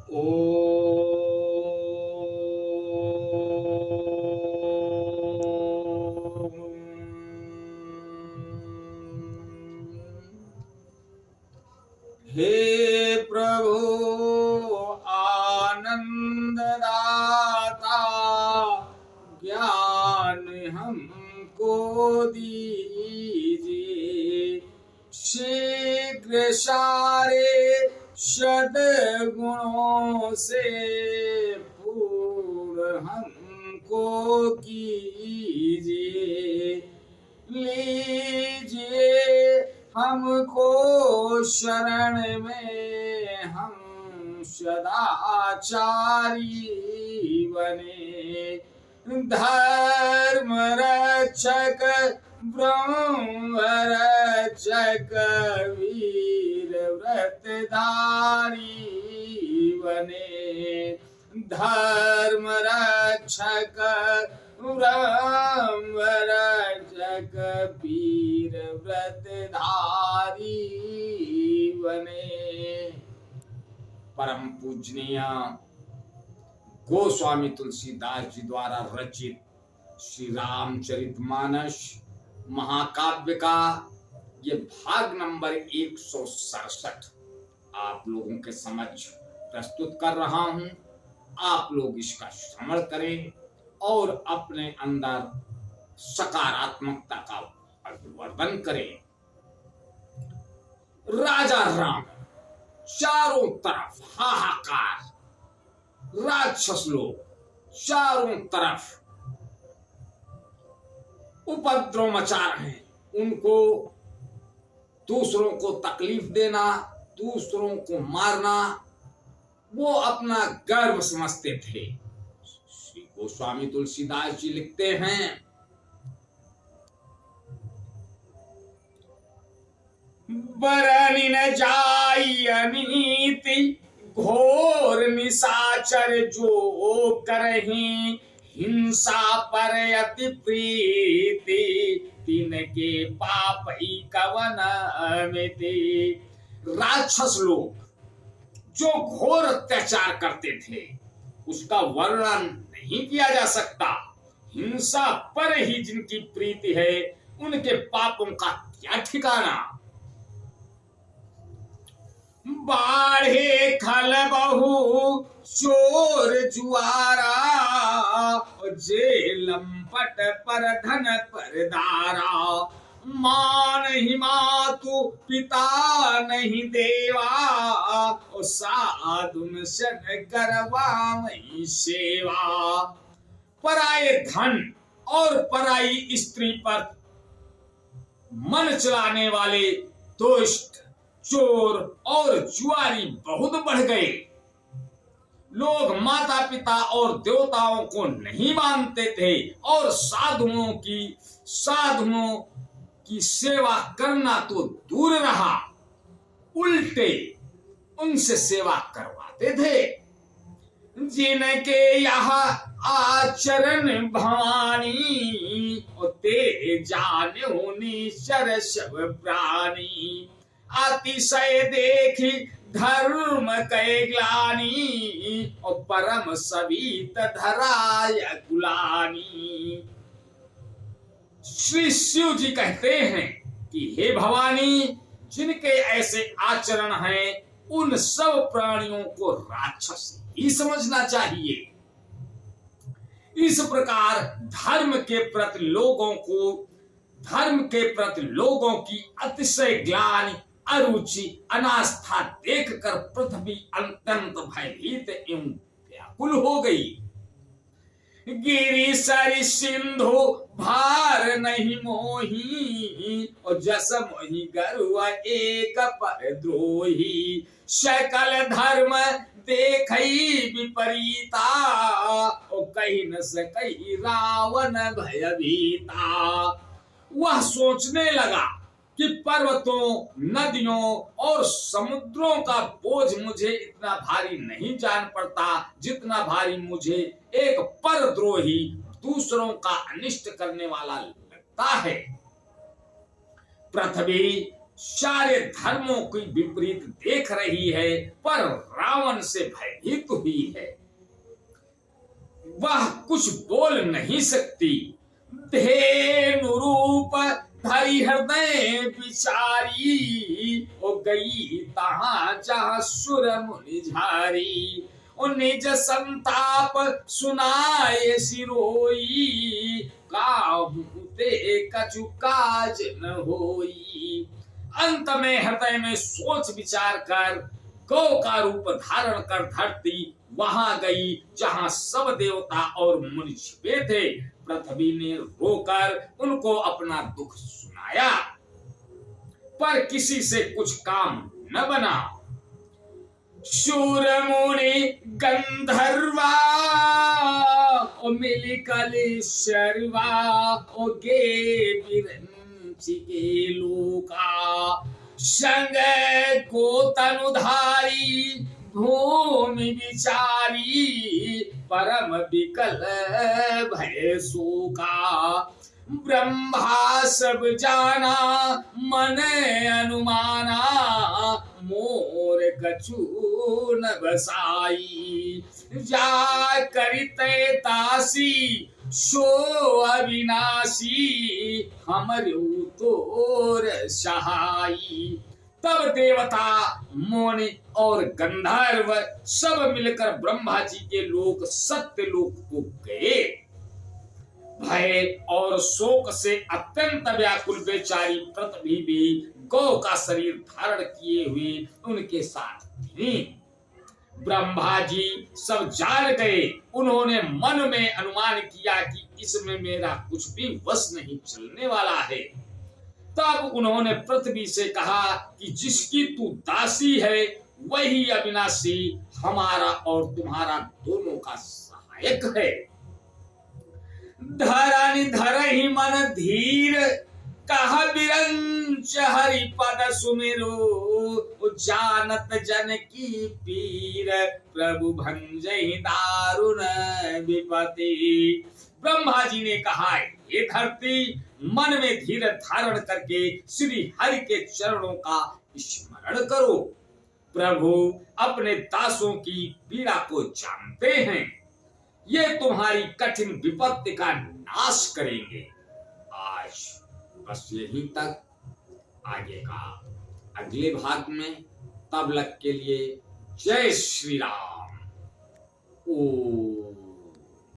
ओ हे प्रभु आनंद दाता ज्ञान हमको दीजिए शीघ्र सारे सद्गुणों से पूर्ण हमको कीजिए लीजिए हमको शरण में हम सदाचारी बने धर्म रक्षक ब्रह्म रक्षक वीर व्रतधारी बने धर्म रक्षक ब्रह्म रक्षक वीर व्रतधारी बने। परम पूजनीय गोस्वामी तुलसीदास जी द्वारा रचित श्री रामचरितमानस महाकाव्य का ये भाग नंबर 167 आप लोगों के समक्ष प्रस्तुत कर रहा हूं। आप लोग इसका श्रवण करें और अपने अंदर सकारात्मकता का अभिवर्धन करें। राजा राम चारों तरफ हाहाकार राक्षस लोग चारों तरफ उपद्रव मचा रहे हैं। उनको दूसरों को तकलीफ देना दूसरों को मारना वो अपना गर्व समझते थे। श्री गोस्वामी तुलसीदास जी लिखते हैं बरनी न जाई अनीति घोर निशाचर जो करही हिंसा पर अति प्रीति तिनके पाप ही कवन मिति। राक्षस लोग जो घोर अत्याचार करते थे उसका वर्णन नहीं किया जा सकता। हिंसा पर ही जिनकी प्रीति है उनके पापों का क्या ठिकाना। बाढ़े खल बहु चोर जुआरा जेलम पट पर धन पर दारा मान ही मातु पिता नहीं देवा साधुन सन करवा नहीं सेवा। पराये धन और पराई स्त्री पर मन चलाने वाले दुष्ट चोर और जुआरी बहुत बढ़ गए। लोग माता पिता और देवताओं को नहीं मानते थे और साधुओं की सेवा करना तो दूर रहा उल्टे उनसे सेवा करवाते थे। जिनके यहाँ आचरण भवानी ते जाने निश्चर सब प्राणी अतिशय देखी धर्म कै ग्लानी और परम सवित धराय गुलानी। श्री शिव जी कहते हैं कि हे भवानी जिनके ऐसे आचरण हैं उन सब प्राणियों को राक्षस ही समझना चाहिए। इस प्रकार धर्म के प्रति लोगों की अतिशय ग्लानि अरुचि अनास्था देखकर पृथ्वी अत्यंत भयभीत एवं व्याकुल हो गई। गिरि सरि सिंधु भार नहीं मोही और जस मोहि गरुआ एक पर द्रोही सकल धर्म देखई विपरीता और कहीं न सकई रावण भयभीता। वह सोचने लगा कि पर्वतों नदियों और समुद्रों का बोझ मुझे इतना भारी नहीं जान पड़ता जितना भारी मुझे एक परद्रोही दूसरों का अनिष्ट करने वाला लगता है। पृथ्वी सारे धर्मों की विपरीत देख रही है, पर रावण से भयभीत हुई है। वह कुछ बोल नहीं सकती। धेनु रूप धरि हृदय बिचारी, ओ गई तहां जहां सुर मुनि झारी। ओ निज संताप सुनाए सिरोई, काहू ते कछु काज न होई। अंत में हृदय में सोच विचार कर गौ का रूप धारण कर धरती वहां गई जहां सब देवता और मुनि छिपे थे। पृथ्वी ने रोकर उनको अपना दुख सुनाया, पर किसी से कुछ काम न बना। शूर मुनि गंधर्वा, ओ मिली कली शर्वा, ओ गे बिरंची के लोका। संग को तनुधारी भूमि विचारी, परम विकल भय शोका। ब्रह्मा सब जाना मन अनुमाना, मोर कछु न बसाई। जा करिते तासी सो अविनाशी, हमरो तोर सहाई। तब देवता मुनि और गंधर्व सब मिलकर ब्रह्मा जी के लोक सत्य लोक को गए। भय और शोक से अत्यंत व्याकुल बेचारी पृथ्वी भी गौ का शरीर धारण किए हुए उनके साथ थी। ब्रह्मा जी सब जान गए। उन्होंने मन में अनुमान किया कि इसमें मेरा कुछ भी वश नहीं चलने वाला है। तब उन्होंने पृथ्वी से कहा कि जिसकी तू दासी है वही अविनाशी हमारा और तुम्हारा दोनों का सहायक है। धरनि धरहि मन धीर, कह बिरंच हरि पद सुमिरो। जानत जन की पीर, प्रभु भंजहि दारुण विपति। ब्रह्मा जी ने कहा, ये धरती मन में धीर धारण करके श्री हरि के चरणों का स्मरण करो। प्रभु अपने दासों की पीड़ा को जानते हैं, ये तुम्हारी कठिन विपत्ति का नाश करेंगे। आज बस यहीं तक, आगे का अगले भाग में। तब तक के लिए जय श्री राम। ओ